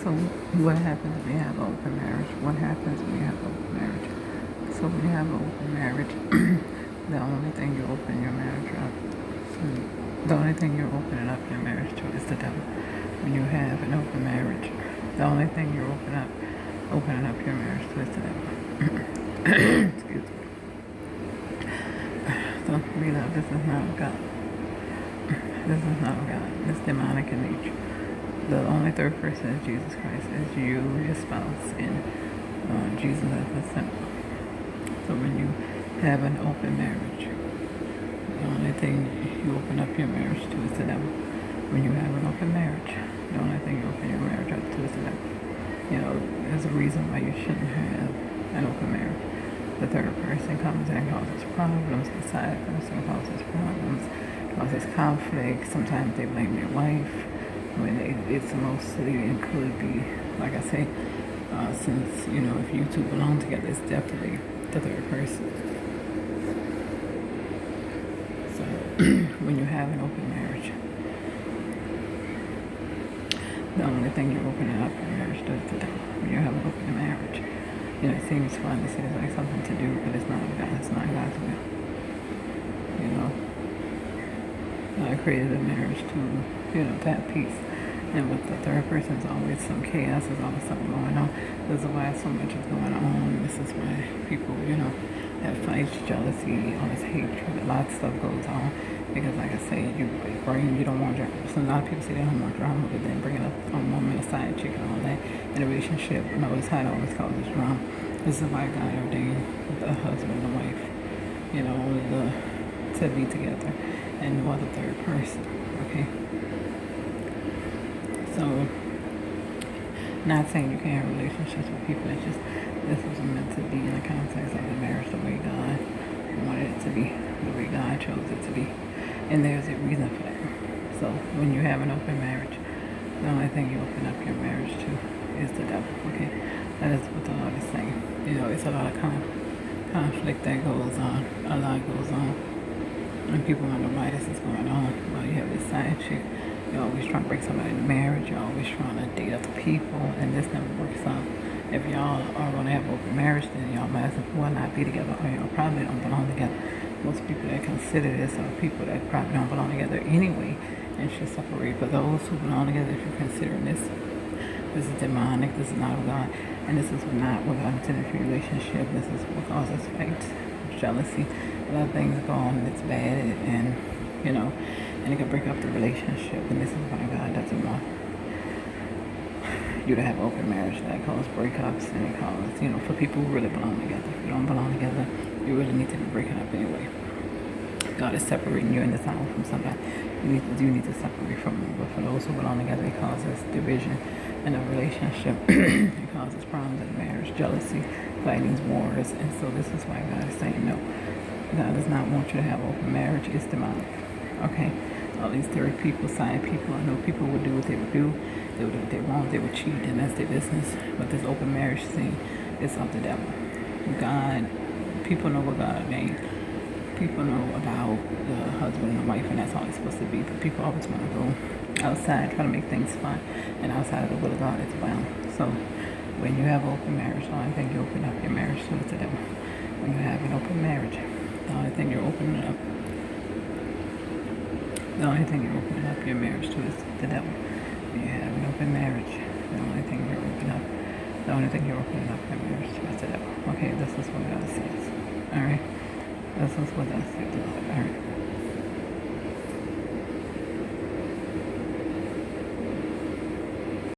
So what happens when you have an open marriage? What happens when you have an open marriage? So when you have an open marriage, the only thing you open your marriage up, the only thing you're opening up your marriage to is the devil. When you have an open marriage, the only thing you're opening up your marriage to is the devil. Excuse me. So beloved, this is not of God. This is not of God. It's demonic in nature. The only third person is Jesus Christ, is you, his spouse, and Jesus as the symbol. So when you have an open marriage, the only thing you open up your marriage to is the devil. When you have an open marriage, the only thing you open your marriage up to is the devil. You know, there's a reason why you shouldn't have an open marriage. The third person comes in and causes problems. The side person causes problems, causes conflict. Sometimes they blame their wife when it's mostly, it could be, like I say, since, you know, if you two belong together, it's definitely the third person. So when you have an open marriage, the only thing you're opening up your marriage to is the devil. When you have an open marriage, you know, it seems fun, it seems like something to do, but it's not God, it's not God's will. You know, God created a marriage to, you know, to have peace. And with the third person, there's always some chaos, there's always something going on. This is why so much is going on. This is why people, you know, have fights, jealousy, all this hatred, a lot of stuff goes on. Because like I say, you don't want drama. So a lot of people say they don't want drama, but then bringing up a woman, a side chick, and all that in a relationship, notice how it always causes drama. This is why God ordained the husband and the wife, you know, to be together, and no other third person, okay? So, not saying you can't have relationships with people, it's just this was meant to be in the context of the marriage the way God wanted it to be, the way God chose it to be. And there's a reason for that. So, when you have an open marriage, the only thing you open up your marriage to is the devil, okay? That is what the Lord is saying. You know, it's a lot of conflict that goes on, a lot goes on. And people wonder why this is going on. Well, you have this side chick. You're always trying to break somebody in marriage. You're always trying to date other people, and this never works out. If y'all are going to have open marriage, then y'all might as well not be together, or y'all probably don't belong together. Most people that consider this are people that probably don't belong together anyway, and should separate. But those who belong together, if you're considering this is demonic, this is not of God, and this is not what God intended for your relationship. This is what causes fights, jealousy, a lot of things go on that's bad, and you know, and it can break up the relationship. And this is why God doesn't want you to have open marriage. That causes breakups, and it causes, you know, for people who really belong together. If you don't belong together, you really need to be breaking up anyway. God is separating you in this hour from somebody. You need to separate from them. But for those who belong together, it causes division in a relationship. It causes problems in marriage, jealousy, fighting, wars. And so this is why God is saying no. God does not want you to have open marriage. It's demonic. Okay? All these third people, side people, I know people would do what they would do. They would do what they want. They would cheat, and that's their business. But this open marriage thing is of the devil. God, people know what God ordained. People know about the husband and the wife, and that's all it's supposed to be. But people always want to go outside, try to make things fun, and outside of the will of God is bound. So when you have open marriage, the only thing you open up your marriage to is the devil. When you have an open marriage, the only thing you're opening up your marriage to is the devil. When you have an open marriage, the only thing you're opening up your marriage to is the devil. Okay, this is what God says. Alright? This is what God says. Alright.